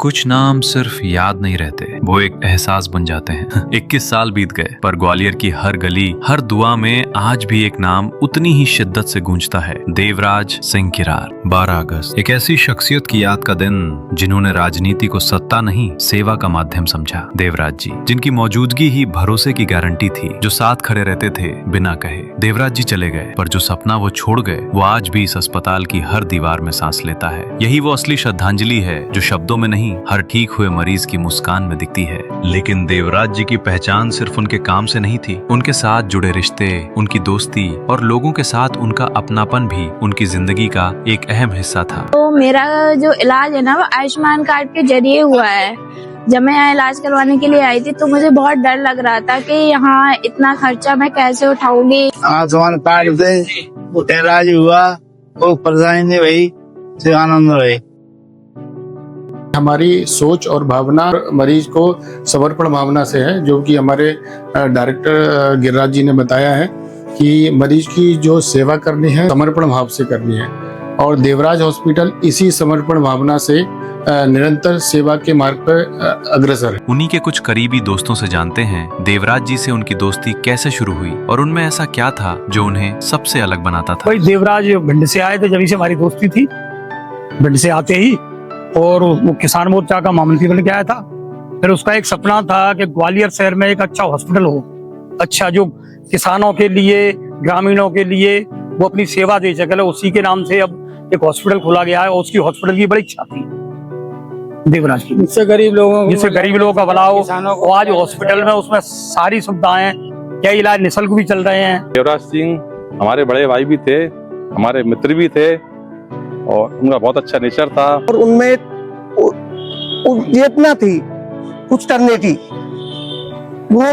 कुछ नाम सिर्फ याद नहीं रहते, वो एक एहसास बन जाते हैं। 21 साल बीत गए पर ग्वालियर की हर गली, हर दुआ में आज भी एक नाम उतनी ही शिद्दत से गूंजता है, देवराज सिंह किरार। 12 अगस्त, एक ऐसी शख्सियत की याद का दिन जिन्होंने राजनीति को सत्ता नहीं सेवा का माध्यम समझा। देवराज जी, जिनकी मौजूदगी ही भरोसे की गारंटी थी, जो साथ खड़े रहते थे बिना कहे। देवराज जी चले गए पर जो सपना वो छोड़ गए वो आज भी इस अस्पताल की हर दीवार में सांस लेता है। यही वो असली श्रद्धांजलि है जो शब्दों में नहीं, हर ठीक हुए मरीज की मुस्कान में दिखती है। लेकिन देवराज जी की पहचान सिर्फ उनके काम से नहीं थी, उनके साथ जुड़े रिश्ते, उनकी दोस्ती और लोगों के साथ उनका अपनापन भी उनकी जिंदगी का एक अहम हिस्सा था। तो मेरा जो इलाज है ना वो आयुष्मान कार्ड के जरिए हुआ है। जब मैं यहाँ इलाज करवाने के लिए आई थी तो मुझे बहुत डर लग रहा था कि यहाँ इतना खर्चा मैं कैसे उठाऊंगी। आयुष्मान कार्ड से इलाज हुआ, कोई परेशानी नहीं भाई, सिर्फ आनंद भाई। हमारी सोच और भावना मरीज को समर्पण भावना से है, जो कि हमारे डायरेक्टर गिरिराज जी ने बताया है कि मरीज की जो सेवा करनी है समर्पण भाव से करनी है, और देवराज हॉस्पिटल इसी समर्पण भावना से निरंतर सेवा के मार्ग पर अग्रसर है। उन्हीं के कुछ करीबी दोस्तों से जानते हैं देवराज जी से उनकी दोस्ती कैसे शुरू हुई और उनमें ऐसा क्या था जो उन्हें सबसे अलग बनाता था। भाई देवराज भिंड से आए थे, जब से हमारी दोस्ती थी। भिंड से आते ही और वो किसान मोर्चा का महामंत्री बन के आया था। फिर उसका एक सपना था कि ग्वालियर शहर में एक अच्छा हॉस्पिटल हो, अच्छा जो किसानों के लिए, ग्रामीणों के लिए वो अपनी सेवा दे सके। उसी के नाम से अब एक हॉस्पिटल खोला गया है और उसकी हॉस्पिटल की बड़ी इच्छा थी देवराज की, जिससे गरीब लोगों का भला हो। और आज हॉस्पिटल में उसमें सारी सुविधाएं, क्या इलाज निःशुल्क भी चल रहे हैं। देवराज सिंह हमारे बड़े भाई भी थे, हमारे मित्र भी थे और उनका बहुत अच्छा नेचर था। और उनमें चेतना थी कुछ करने की, वो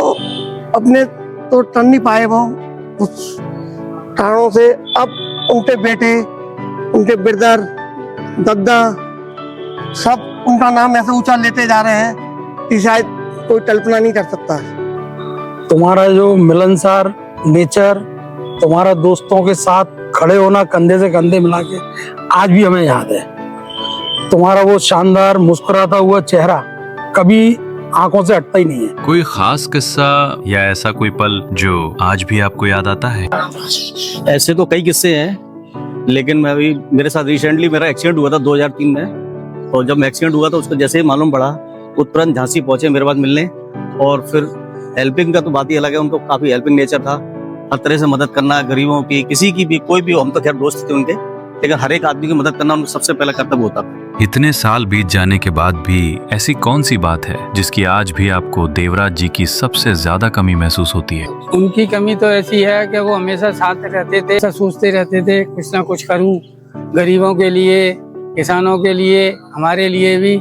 अपने तो टर्न नहीं पाए वो कुछ कारणों से। अब उनके बेटे, उनके ब्रदर, दद्दा सब उनका नाम ऐसे ऊंचा लेते जा रहे हैं कि शायद कोई कल्पना नहीं कर सकता। तुम्हारा जो मिलनसार नेचर, तुम्हारा दोस्तों के साथ खड़े होना, कंधे से कंधे मिला के, आज भी हमें याद है। तुम्हारा वो शानदार मुस्कुराता हुआ चेहरा कभी आंखों से हटता ही नहीं है। कोई खास किस्सा या ऐसा कोई पल जो आज भी आपको याद आता है? ऐसे तो कई किस्से हैं, लेकिन मैं अभी मेरे साथ रिसेंटली मेरा एक्सीडेंट हुआ था 2003 में। और जब एक्सीडेंट हुआ था उसको जैसे ही मालूम पड़ा वो तुरंत झांसी पहुंचे मेरे पास मिलने। और फिर हेल्पिंग का तो बात ही अलग है, उनको काफी हेल्पिंग नेचर था, हर तरह से मदद करना, गरीबों की, किसी की भी, कोई भी। हम तो खैर दोस्त थे उनके, लेकिन हर एक आदमी की मदद करना उनका सबसे पहला कर्तव्य होता था। इतने साल बीत जाने के बाद भी ऐसी कौन सी बात है जिसकी आज भी आपको देवराज जी की सबसे ज्यादा कमी महसूस होती है? उनकी कमी तो ऐसी है कि वो हमेशा साथ रहते थे, सोचते रहते थे कुछ ना कुछ करूं गरीबों के लिए, किसानों के लिए, हमारे लिए भी।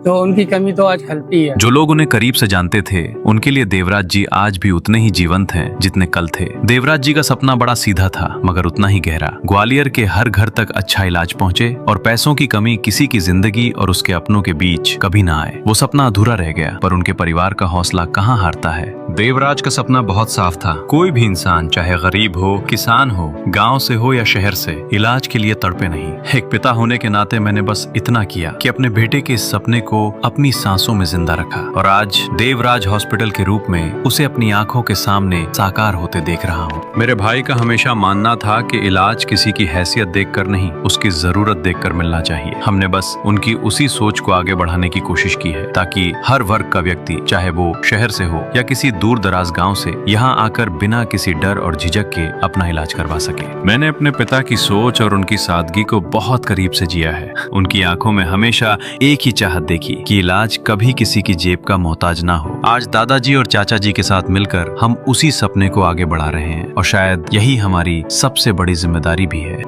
तो उनकी कमी तो आज खलती है। जो लोग उन्हें करीब से जानते थे उनके लिए देवराज जी आज भी उतने ही जीवंत हैं जितने कल थे। देवराज जी का सपना बड़ा सीधा था मगर उतना ही गहरा। ग्वालियर के हर घर तक अच्छा इलाज पहुंचे और पैसों की कमी किसी की जिंदगी और उसके अपनों के बीच कभी ना आए। वो सपना अधूरा रह गया पर उनके परिवार का हौसला कहाँ हारता है। देवराज का सपना बहुत साफ था, कोई भी इंसान चाहे गरीब हो, किसान हो, गाँव से हो या शहर से, इलाज के लिए तड़पे नहीं। एक पिता होने के नाते मैंने बस इतना किया कि अपने बेटे के इस सपने को अपनी सांसों में जिंदा रखा और आज देवराज हॉस्पिटल के रूप में उसे अपनी आंखों के सामने साकार होते देख रहा हूँ। मेरे भाई का हमेशा मानना था कि इलाज किसी की हैसियत देखकर नहीं, उसकी जरूरत देखकर मिलना चाहिए। हमने बस उनकी उसी सोच को आगे बढ़ाने की कोशिश की है ताकि हर वर्ग का व्यक्ति, चाहे वो शहर से हो या किसी दूर दराज गाँव से, यहाँ आकर बिना किसी डर और झिझक के अपना इलाज करवा सके। मैंने अपने पिता की सोच और उनकी सादगी को बहुत करीब से जिया है। उनकी आंखों में हमेशा एक ही चाहत देखी कि इलाज कभी किसी की जेब का मोहताज ना हो। आज दादाजी और चाचा जी के साथ मिलकर हम उसी सपने को आगे बढ़ा रहे हैं और शायद यही हमारी सबसे बड़ी जिम्मेदारी भी है।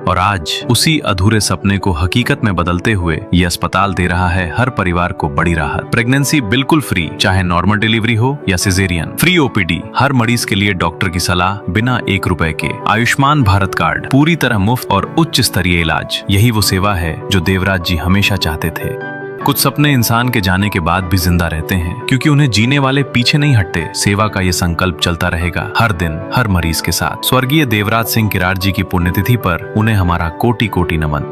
और आज उसी अधूरे सपने को हकीकत में बदलते हुए ये अस्पताल दे रहा है हर परिवार को बड़ी राहत। प्रेगनेंसी बिल्कुल फ्री, चाहे नॉर्मल डिलीवरी हो या सिजेरियन। फ्री ओपीडी, हर मरीज के लिए डॉक्टर की सलाह बिना 1 रुपए के। आयुष्मान भारत कार्ड, पूरी तरह मुफ्त और उच्च स्तरीय इलाज। यही वो सेवा है जो देवराज जी हमेशा चाहते थे। कुछ सपने इंसान के जाने के बाद भी जिंदा रहते हैं क्योंकि उन्हें जीने वाले पीछे नहीं हटते। सेवा का ये संकल्प चलता रहेगा हर दिन, हर मरीज के साथ। स्वर्गीय देवराज सिंह किरार जी की पुण्यतिथि पर उन्हें हमारा कोटि कोटि नमन।